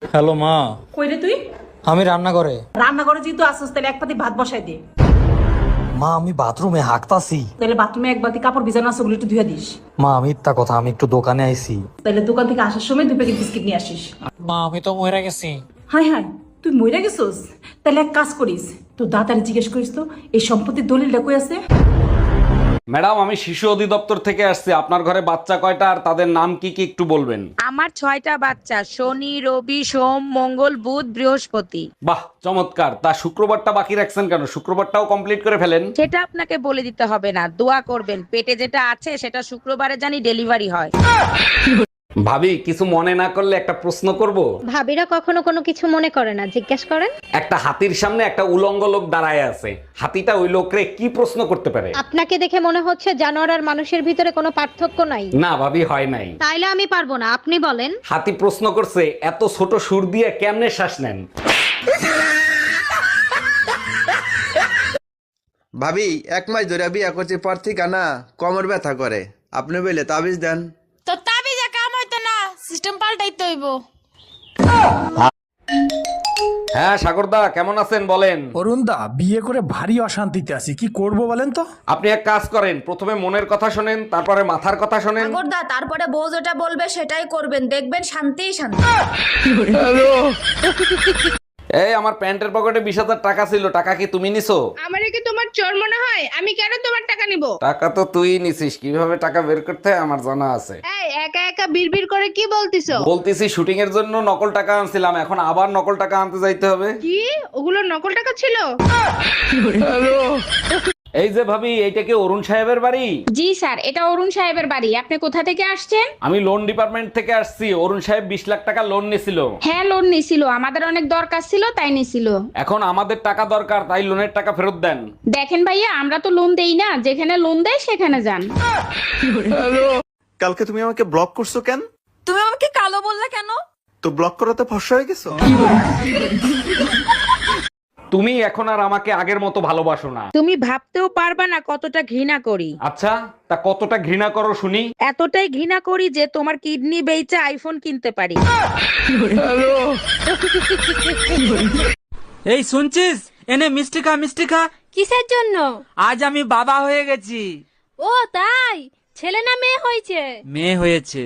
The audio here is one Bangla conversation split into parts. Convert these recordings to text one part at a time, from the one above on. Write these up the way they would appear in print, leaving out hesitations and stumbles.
হ্যালো মা। কই রে তুই? আমি রান্না করে। রান্না করে যেহেতু আসছিস তাহলে এক পাতি ভাত বসাই দে। মা আমি বাথরুমে হাঁকতাছি। তাহলে বাথরুমে এক বাতি কাপড় ভিজানো আছে ওগুলো একটু ধুয়ে দিস। মা মিথ্যা কথা, আমি একটু দোকানে আইছি। তাহলে দোকান থেকে আসার সময় 2 প্যাকেট বিস্কিট নিয়ে আসিস। মা আমি তো মরে গেছি। হাই হাই, তুই মইরা গেছিস? তাহলে এক কাজ করিস, তো দাদারে জিজ্ঞেস করিস তো এই সম্পত্তির দলিলটা কই আছে। ম্যাডাম, আমি শিশু অধিদপ্তর থেকে আসছি। আপনার ঘরে বাচ্চা কয়টা আর তাদের নাম কি কি একটু বলবেন? আমার 6টা বাচ্চা, শনি, রবি, সোম, মঙ্গল, বুধ, বৃহস্পতি। বাহ, চমৎকার। তা শুক্রবারটা বাকি রাখছেন কেন? শুক্রবারটাও কমপ্লিট করে ফেলেন। সেটা আপনাকে বলে দিতে হবে না, দোয়া করবেন পেটে যেটা আছে সেটা শুক্রবারে জানি ডেলিভারি হয়। ভাবি, কিছু মনে না করলে একটা প্রশ্ন করব? ভাবিরা কখনো কোনো কিছু মনে করে না, জিজ্ঞেস করেন। একটা হাতির সামনে একটা উলঙ্গ লোক দাঁড়ায় আছে। হাতিটা ওই লোকরে কি প্রশ্ন করতে পারে? আপনাকে দেখে মনে হচ্ছে জানোয়ার আর মানুষের ভিতরে কোনো পার্থক্য নাই। না ভাবি, হয় নাই। তাইলে আমি পারবো না, আপনি বলেন। হাতি প্রশ্ন করছে, এত ছোট সুর দিয়ে কেমনে শ্বাস নেন? ভাবি, 1 মাস ধরে বিয়া করছি, পর থেকে না কোমর ব্যথা করে। আপনি বলে তাবিজ দেন। তো তাবিজে কাম হইতো না, সিস্টেম পাল্টাইতে হইব। হ্যাঁ সাগরদা, কেমন আছেন বলেন? অরুণ দা, বিয়ে করে ভারী অশান্তিতে আছি, কি করব বলেন তো? আপনি এক কাজ করেন, প্রথমে মনের কথা শোনেন, তারপরে মাথার কথা শোনেন। আগরদা, তারপরে বউ যেটা বলবে সেটাই করবেন, দেখবেন শান্তিই শান্তি। এই আমার প্যান্টের পকেটে 20,000 টাকা ছিল, টাকা কি তুমি নিছো? আমারে কি তোমার চোর মনে হয়? আমি কেন তোমার টাকা নিব? টাকা তো তুই নিছিস, কিভাবে টাকা বের করতে হয় আমার জানা আছে। এই একা একা বিড়বিড় করে কি বলতিছো? বলতেছি শুটিং এর জন্য নকল টাকা আনছিলাম, এখন আবার নকল টাকা আনতে যাইতে হবে। কি ওগুলো নকল টাকা ছিল? এই যে ভাবি, এইটা কি অরুণ সাহেবের বাড়ি? জি স্যার, এটা অরুণ সাহেবের বাড়ি। আপনি কোথা থেকে আসছেন? আমি লোন ডিপার্টমেন্ট থেকে আসছি। অরুণ সাহেব 20 লাখ টাকা লোন নিছিল। হ্যাঁ, লোন নিছিল, আমাদের অনেক দরকার ছিল তাই নিছিল। এখন আমাদের টাকা দরকার, তাই লোনের টাকা ফেরত দেন। দেখেন ভাইয়া, আমরা তো লোন দেই না, যেখানে লোন দেয় সেখানে যান। কালকে তুমি আমাকে ব্লক করছো কেন? তুমি আমাকে কালো বললে কেন? তো ব্লক করাতে ফর্সা হয়ে গেছো? তুমি এখন আর আমাকে আগের মতো ভালোবাসো না। তুমি ভাবতেও পারবা না কতটা ঘৃণা করি। আচ্ছা, তা কতটা ঘৃণা করো শুনি? এতটাই ঘৃণা করি যে তোমার কিডনি বেচে আইফোন কিনতে পারি। এই শুনছিস, এনে মিষ্টি খা, মিষ্টি খা। কিসের জন্য? আজ আমি বাবা হয়ে গেছি। ও তাই? ছেলে না মেয়ে হয়েছে? মেয়ে হয়েছে।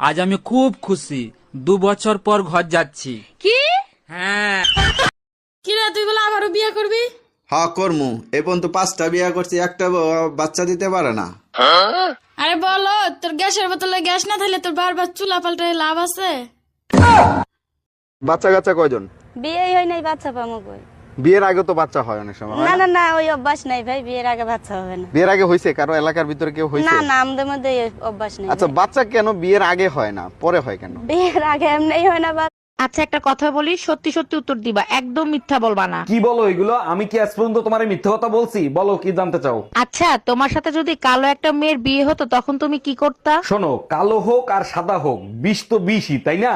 আজ আমি খুব খুশি। 2 বছর পর ঘর যাচ্ছি। কি? হ্যাঁ। কি রে, তুই বলে আবারও বিয়ে করবি? হ্যাঁ করমু। এই পর্যন্ত 5টা বিয়া করছি, একটা বাচ্চা দিতে পারে না। আরে বলো, তোর গ্যাসের বোতলে গ্যাস না থাকলে তোর বারবার চুলা পাল্টায় লাভ আছে? বাচ্চা কাচ্চা কয়জন? বিয়েই হয় নাই, বাচ্চা পামো কই? বিয়ের আগে তো বাচ্চা হয় অনেক সময়, হয় না? না, ওই অভ্যাস নাই ভাই, বিয়ের আগে বাচ্চা হবে না। বিয়ের আগে হয়েছে কারো এলাকার ভিতরে কেউ হয়েছে? আমাদের মধ্যে এই অভ্যাস নেই। আচ্ছা, বাচ্চা কেন বিয়ের আগে হয় না, পরে হয় কেন? বিয়ের আগে এমনি হয় না। আচ্ছা, একটা কথা বলি, সত্যি সত্যি উত্তর দিবা, একদম মিথ্যা বলবা না। কি বলো এগুলো? আমি কি আজ পর্যন্ত তোমার মিথ্যে কথা বলছি? বলো কি জানতে চাও? আচ্ছা, তোমার সাথে যদি কালো একটা মেয়ের বিয়ে হতো তখন তুমি কি করতা? শোনো, কালো হোক আর সাদা হোক, বিষ তো বিষই, তাই না?